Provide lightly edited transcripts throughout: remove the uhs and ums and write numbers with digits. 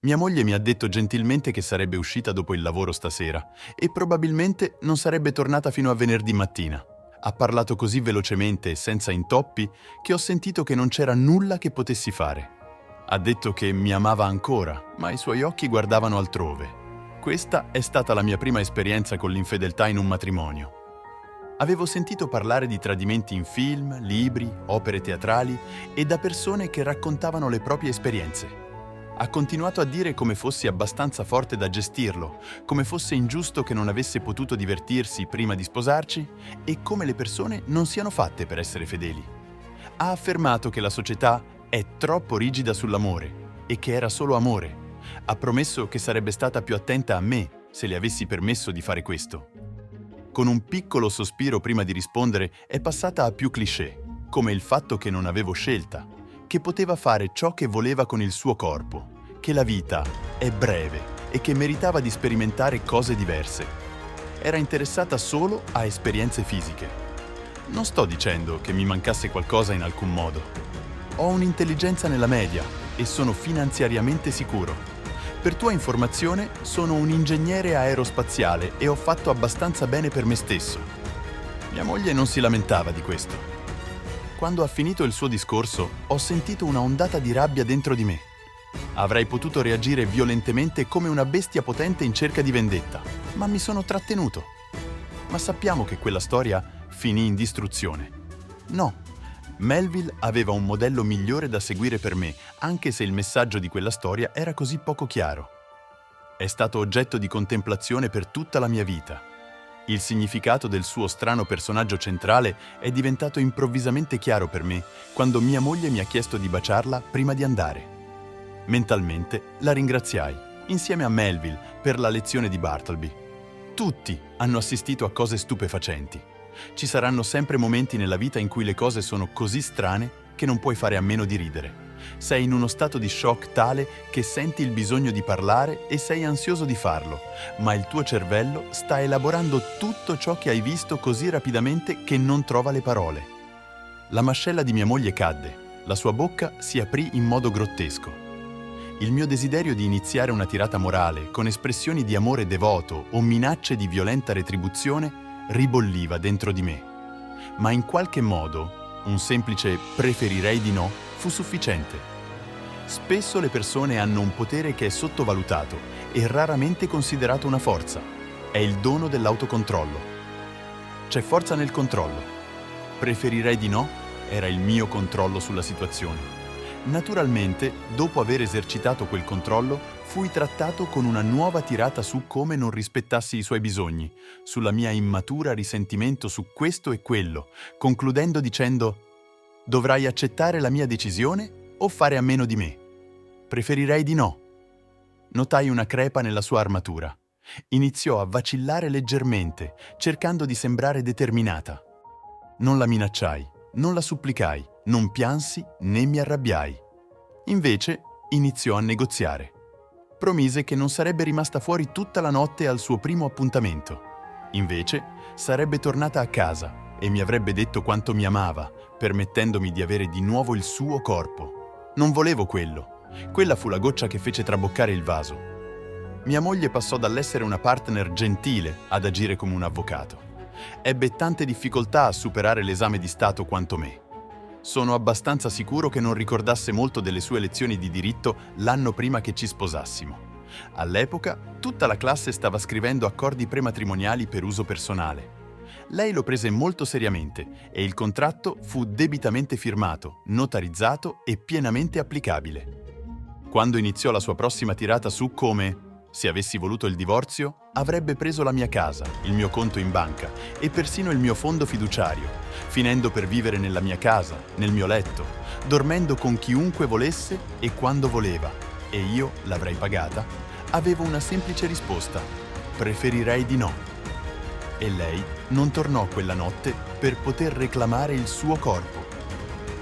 Mia moglie mi ha detto gentilmente che sarebbe uscita dopo il lavoro stasera e probabilmente non sarebbe tornata fino a venerdì mattina. Ha parlato così velocemente e senza intoppi che ho sentito che non c'era nulla che potessi fare. Ha detto che mi amava ancora, ma i suoi occhi guardavano altrove. Questa è stata la mia prima esperienza con l'infedeltà in un matrimonio. Avevo sentito parlare di tradimenti in film, libri, opere teatrali e da persone che raccontavano le proprie esperienze. Ha continuato a dire come fossi abbastanza forte da gestirlo, come fosse ingiusto che non avesse potuto divertirsi prima di sposarci e come le persone non siano fatte per essere fedeli. Ha affermato che la società è troppo rigida sull'amore e che era solo amore. Ha promesso che sarebbe stata più attenta a me se le avessi permesso di fare questo. Con un piccolo sospiro prima di rispondere è passata a più cliché, come il fatto che non avevo scelta, che poteva fare ciò che voleva con il suo corpo, che la vita è breve e che meritava di sperimentare cose diverse. Era interessata solo a esperienze fisiche. Non sto dicendo che mi mancasse qualcosa in alcun modo. Ho un'intelligenza nella media e sono finanziariamente sicuro. Per tua informazione, sono un ingegnere aerospaziale e ho fatto abbastanza bene per me stesso. Mia moglie non si lamentava di questo. Quando ha finito il suo discorso, ho sentito una ondata di rabbia dentro di me. Avrei potuto reagire violentemente come una bestia potente in cerca di vendetta, ma mi sono trattenuto. Ma sappiamo che quella storia finì in distruzione. No, Melville aveva un modello migliore da seguire per me, anche se il messaggio di quella storia era così poco chiaro. È stato oggetto di contemplazione per tutta la mia vita. Il significato del suo strano personaggio centrale è diventato improvvisamente chiaro per me quando mia moglie mi ha chiesto di baciarla prima di andare. Mentalmente la ringraziai, insieme a Melville, per la lezione di Bartleby. Tutti hanno assistito a cose stupefacenti. Ci saranno sempre momenti nella vita in cui le cose sono così strane che non puoi fare a meno di ridere. Sei in uno stato di shock tale che senti il bisogno di parlare e sei ansioso di farlo, ma il tuo cervello sta elaborando tutto ciò che hai visto così rapidamente che non trova le parole. La mascella di mia moglie cadde, la sua bocca si aprì in modo grottesco. Il mio desiderio di iniziare una tirata morale con espressioni di amore devoto o minacce di violenta retribuzione ribolliva dentro di me. Ma in qualche modo, un semplice preferirei di no fu sufficiente. Spesso le persone hanno un potere che è sottovalutato e raramente considerato una forza. È il dono dell'autocontrollo. C'è forza nel controllo. Preferirei di no era il mio controllo sulla situazione. Naturalmente, dopo aver esercitato quel controllo, fui trattato con una nuova tirata su come non rispettassi i suoi bisogni, sulla mia immatura risentimento su questo e quello, concludendo dicendo: dovrai accettare la mia decisione o fare a meno di me? Preferirei di no. Notai una crepa nella sua armatura. Iniziò a vacillare leggermente, cercando di sembrare determinata. Non la minacciai, non la supplicai, non piansi né mi arrabbiai. Invece iniziò a negoziare. Promise che non sarebbe rimasta fuori tutta la notte al suo primo appuntamento. Invece sarebbe tornata a casa e mi avrebbe detto quanto mi amava, permettendomi di avere di nuovo il suo corpo. Non volevo quello. Quella fu la goccia che fece traboccare il vaso. Mia moglie passò dall'essere una partner gentile ad agire come un avvocato. Ebbe tante difficoltà a superare l'esame di Stato quanto me. Sono abbastanza sicuro che non ricordasse molto delle sue lezioni di diritto l'anno prima che ci sposassimo. All'epoca, tutta la classe stava scrivendo accordi prematrimoniali per uso personale. Lei lo prese molto seriamente e il contratto fu debitamente firmato, notarizzato e pienamente applicabile. Quando iniziò la sua prossima tirata su come, se avessi voluto il divorzio, avrebbe preso la mia casa, il mio conto in banca e persino il mio fondo fiduciario, finendo per vivere nella mia casa, nel mio letto, dormendo con chiunque volesse e quando voleva, e io l'avrei pagata, avevo una semplice risposta: preferirei di no. E lei non tornò quella notte per poter reclamare il suo corpo.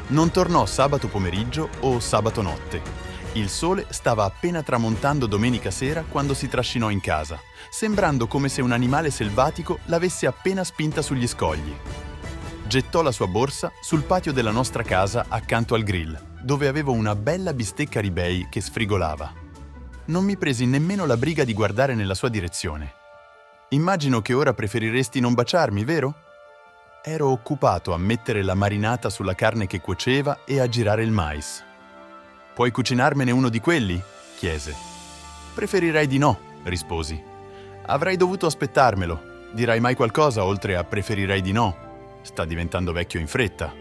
Non tornò sabato pomeriggio o sabato notte. Il sole stava appena tramontando domenica sera quando si trascinò in casa, sembrando come se un animale selvatico l'avesse appena spinta sugli scogli. Gettò la sua borsa sul patio della nostra casa accanto al grill, dove avevo una bella bistecca ribeye che sfrigolava. Non mi presi nemmeno la briga di guardare nella sua direzione. Immagino che ora preferiresti non baciarmi, vero? Ero occupato a mettere la marinata sulla carne che cuoceva e a girare il mais. Puoi cucinarmene uno di quelli? Chiese. Preferirei di no, risposi. Avrei dovuto aspettarmelo. Dirai mai qualcosa oltre a preferirei di no? Sta diventando vecchio in fretta.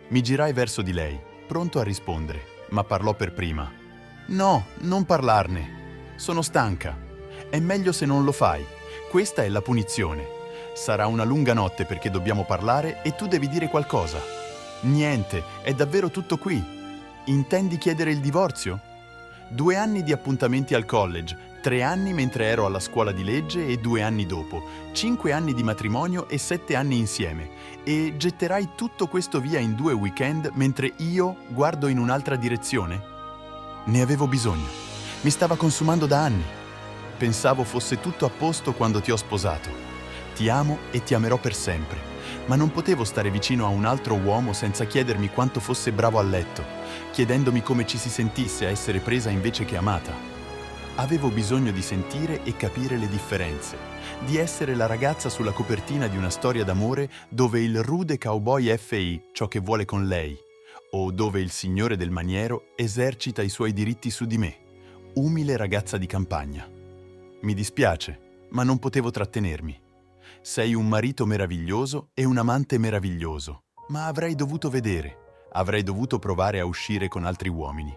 Mi girai verso di lei, pronto a rispondere, ma parlò per prima. No, non parlarne. Sono stanca. È meglio se non lo fai. Questa è la punizione. Sarà una lunga notte perché dobbiamo parlare e tu devi dire qualcosa. Niente, è davvero tutto qui. Intendi chiedere il divorzio? 2 anni di appuntamenti al college, 3 anni mentre ero alla scuola di legge e 2 anni dopo, 5 anni di matrimonio e 7 anni insieme. E getterai tutto questo via in 2 weekend mentre io guardo in un'altra direzione? Ne avevo bisogno. Mi stava consumando da anni. Pensavo fosse tutto a posto quando ti ho sposato. Ti amo e ti amerò per sempre, ma non potevo stare vicino a un altro uomo senza chiedermi quanto fosse bravo a letto, chiedendomi come ci si sentisse a essere presa invece che amata. Avevo bisogno di sentire e capire le differenze, di essere la ragazza sulla copertina di una storia d'amore dove il rude cowboy fa ciò che vuole con lei, o dove il signore del maniero esercita i suoi diritti su di me, umile ragazza di campagna. Mi dispiace, ma non potevo trattenermi. Sei un marito meraviglioso e un amante meraviglioso, ma avrei dovuto vedere, avrei dovuto provare a uscire con altri uomini.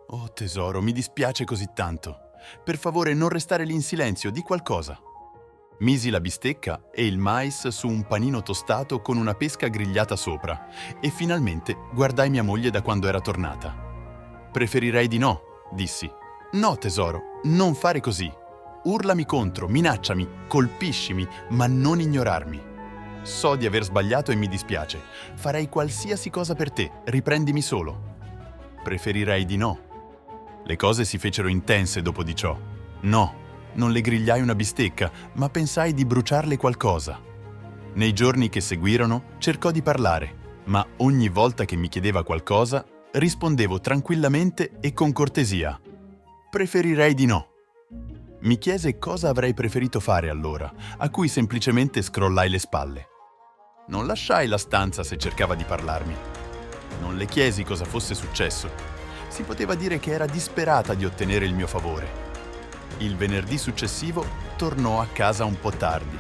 Oh tesoro, mi dispiace così tanto. Per favore non restare lì in silenzio, di qualcosa. Misi la bistecca e il mais su un panino tostato con una pesca grigliata sopra e finalmente guardai mia moglie da quando era tornata. Preferirei di no, dissi. No tesoro, non fare così. Urlami contro, minacciami, colpiscimi, ma non ignorarmi. So di aver sbagliato e mi dispiace. Farei qualsiasi cosa per te, riprendimi solo. Preferirei di no. Le cose si fecero intense dopo di ciò. No, non le grigliai una bistecca, ma pensai di bruciarle qualcosa. Nei giorni che seguirono cercò di parlare, ma ogni volta che mi chiedeva qualcosa, rispondevo tranquillamente e con cortesia. Preferirei di no. Mi chiese cosa avrei preferito fare allora, a cui semplicemente scrollai le spalle. Non lasciai la stanza se cercava di parlarmi. Non le chiesi cosa fosse successo. Si poteva dire che era disperata di ottenere il mio favore. Il venerdì successivo tornò a casa un po' tardi.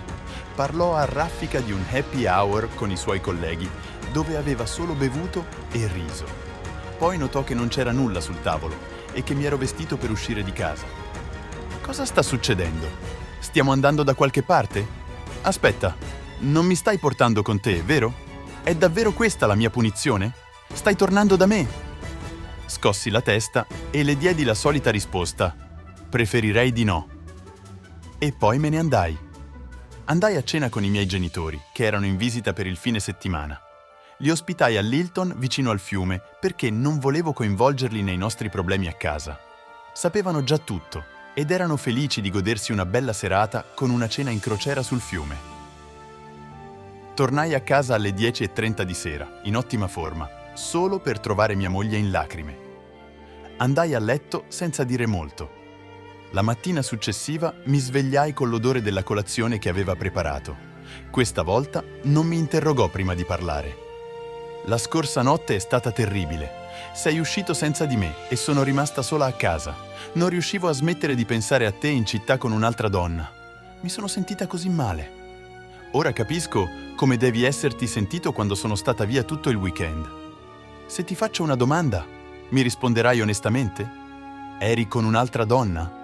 Parlò a raffica di un happy hour con i suoi colleghi, dove aveva solo bevuto e riso. Poi notò che non c'era nulla sul tavolo e che mi ero vestito per uscire di casa. Cosa sta succedendo? Stiamo andando da qualche parte? Aspetta, non mi stai portando con te, vero? È davvero questa la mia punizione? Stai tornando da me? Scossi la testa e le diedi la solita risposta. Preferirei di no. E poi me ne andai. Andai a cena con i miei genitori, che erano in visita per il fine settimana. Li ospitai all'Hilton vicino al fiume perché non volevo coinvolgerli nei nostri problemi a casa. Sapevano già tutto ed erano felici di godersi una bella serata con una cena in crociera sul fiume. Tornai a casa alle 10:30 di sera, in ottima forma, solo per trovare mia moglie in lacrime. Andai a letto senza dire molto. La mattina successiva mi svegliai con l'odore della colazione che aveva preparato. Questa volta non mi interrogò prima di parlare. La scorsa notte è stata terribile. Sei uscito senza di me e sono rimasta sola a casa. Non riuscivo a smettere di pensare a te in città con un'altra donna. Mi sono sentita così male. Ora capisco come devi esserti sentito quando sono stata via tutto il weekend. Se ti faccio una domanda, mi risponderai onestamente? Eri con un'altra donna?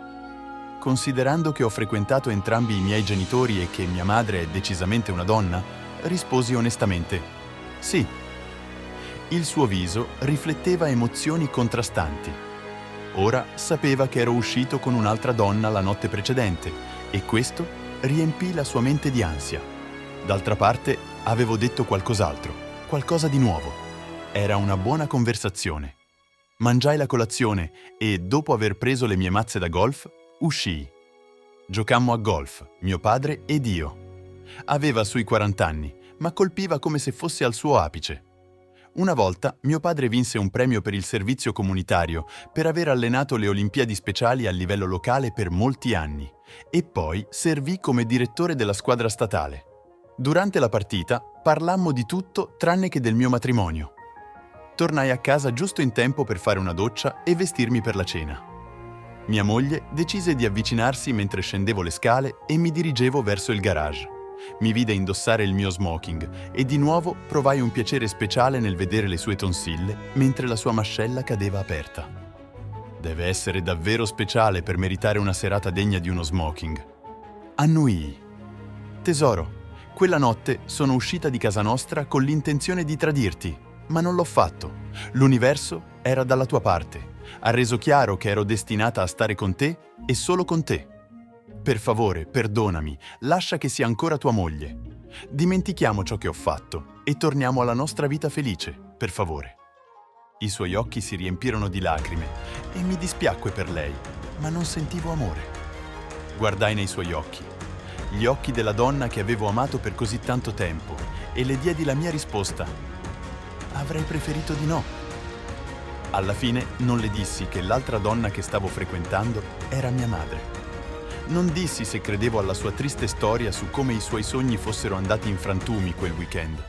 Considerando che ho frequentato entrambi i miei genitori e che mia madre è decisamente una donna, risposi onestamente: sì. Il suo viso rifletteva emozioni contrastanti. Ora sapeva che ero uscito con un'altra donna la notte precedente e questo riempì la sua mente di ansia. D'altra parte, avevo detto qualcos'altro, qualcosa di nuovo. Era una buona conversazione. Mangiai la colazione e, dopo aver preso le mie mazze da golf, uscii. Giocammo a golf, mio padre ed io. Aveva sui 40 anni, ma colpiva come se fosse al suo apice. Una volta mio padre vinse un premio per il servizio comunitario per aver allenato le Olimpiadi speciali a livello locale per molti anni e poi servì come direttore della squadra statale. Durante la partita parlammo di tutto tranne che del mio matrimonio. Tornai a casa giusto in tempo per fare una doccia e vestirmi per la cena. Mia moglie decise di avvicinarsi mentre scendevo le scale e mi dirigevo verso il garage. Mi vide indossare il mio smoking e di nuovo provai un piacere speciale nel vedere le sue tonsille mentre la sua mascella cadeva aperta. Deve essere davvero speciale per meritare una serata degna di uno smoking. Annuii. Tesoro, quella notte sono uscita di casa nostra con l'intenzione di tradirti, ma non l'ho fatto. L'universo era dalla tua parte. Ha reso chiaro che ero destinata a stare con te e solo con te. Per favore, perdonami, lascia che sia ancora tua moglie. Dimentichiamo ciò che ho fatto e torniamo alla nostra vita felice, per favore. I suoi occhi si riempirono di lacrime e mi dispiacque per lei, ma non sentivo amore. Guardai nei suoi occhi, gli occhi della donna che avevo amato per così tanto tempo, e le diedi la mia risposta. Avrei preferito di no. Alla fine non le dissi che l'altra donna che stavo frequentando era mia madre. Non dissi se credevo alla sua triste storia su come i suoi sogni fossero andati in frantumi quel weekend.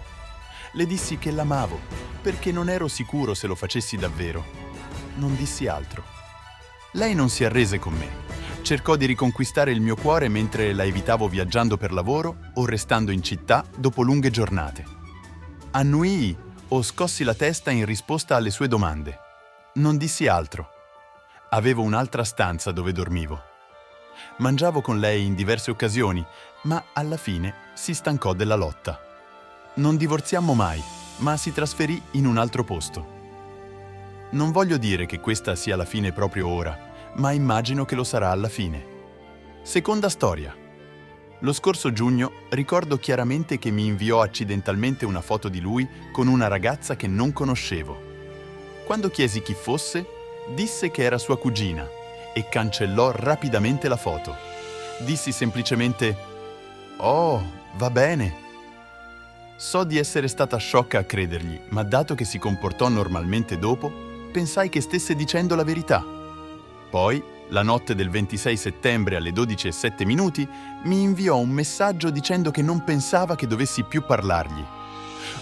Le dissi che l'amavo, perché non ero sicuro se lo facessi davvero. Non dissi altro. Lei non si arrese con me. Cercò di riconquistare il mio cuore mentre la evitavo viaggiando per lavoro o restando in città dopo lunghe giornate. Annuii o scossi la testa in risposta alle sue domande. Non dissi altro. Avevo un'altra stanza dove dormivo. Mangiavo con lei in diverse occasioni, ma alla fine si stancò della lotta. Non divorziammo mai, ma si trasferì in un altro posto. Non voglio dire che questa sia la fine proprio ora, ma immagino che lo sarà alla fine. Seconda storia. Lo scorso giugno ricordo chiaramente che mi inviò accidentalmente una foto di lui con una ragazza che non conoscevo. Quando chiesi chi fosse, disse che era sua cugina e cancellò rapidamente la foto. Dissi semplicemente: «Oh, va bene». So di essere stata sciocca a credergli, ma dato che si comportò normalmente dopo, pensai che stesse dicendo la verità. Poi, la notte del 26 settembre alle 12:07, mi inviò un messaggio dicendo che non pensava che dovessi più parlargli.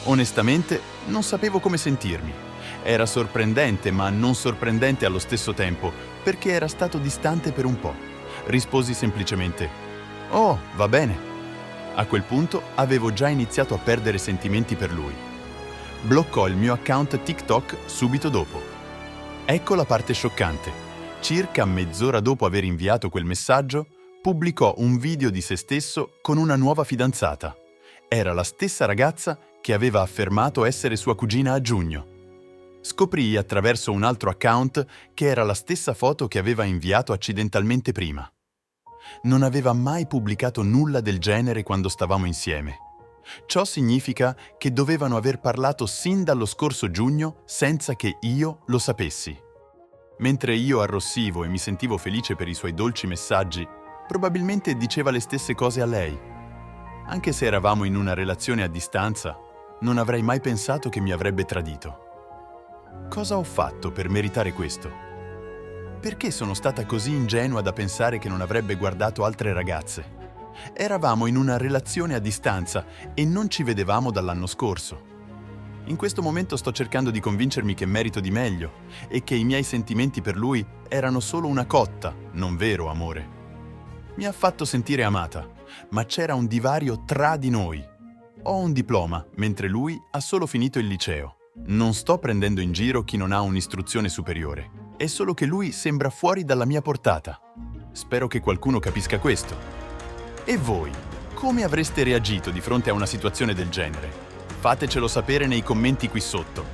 Onestamente, non sapevo come sentirmi. Era sorprendente, ma non sorprendente allo stesso tempo, perché era stato distante per un po'. Risposi semplicemente: «Oh, va bene». A quel punto avevo già iniziato a perdere sentimenti per lui. Bloccò il mio account TikTok subito dopo. Ecco la parte scioccante. Circa mezz'ora dopo aver inviato quel messaggio, pubblicò un video di se stesso con una nuova fidanzata. Era la stessa ragazza che aveva affermato essere sua cugina a giugno. Scoprii attraverso un altro account che era la stessa foto che aveva inviato accidentalmente prima. Non aveva mai pubblicato nulla del genere quando stavamo insieme. Ciò significa che dovevano aver parlato sin dallo scorso giugno senza che io lo sapessi. Mentre io arrossivo e mi sentivo felice per i suoi dolci messaggi, probabilmente diceva le stesse cose a lei. Anche se eravamo in una relazione a distanza, non avrei mai pensato che mi avrebbe tradito. Cosa ho fatto per meritare questo? Perché sono stata così ingenua da pensare che non avrebbe guardato altre ragazze? Eravamo in una relazione a distanza e non ci vedevamo dall'anno scorso. In questo momento sto cercando di convincermi che merito di meglio e che i miei sentimenti per lui erano solo una cotta, non vero amore. Mi ha fatto sentire amata, ma c'era un divario tra di noi. Ho un diploma, mentre lui ha solo finito il liceo. Non sto prendendo in giro chi non ha un'istruzione superiore. È solo che lui sembra fuori dalla mia portata. Spero che qualcuno capisca questo. E voi, come avreste reagito di fronte a una situazione del genere? Fatecelo sapere nei commenti qui sotto.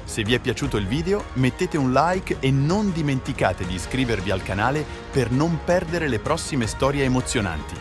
Se vi è piaciuto il video, mettete un like e non dimenticate di iscrivervi al canale per non perdere le prossime storie emozionanti.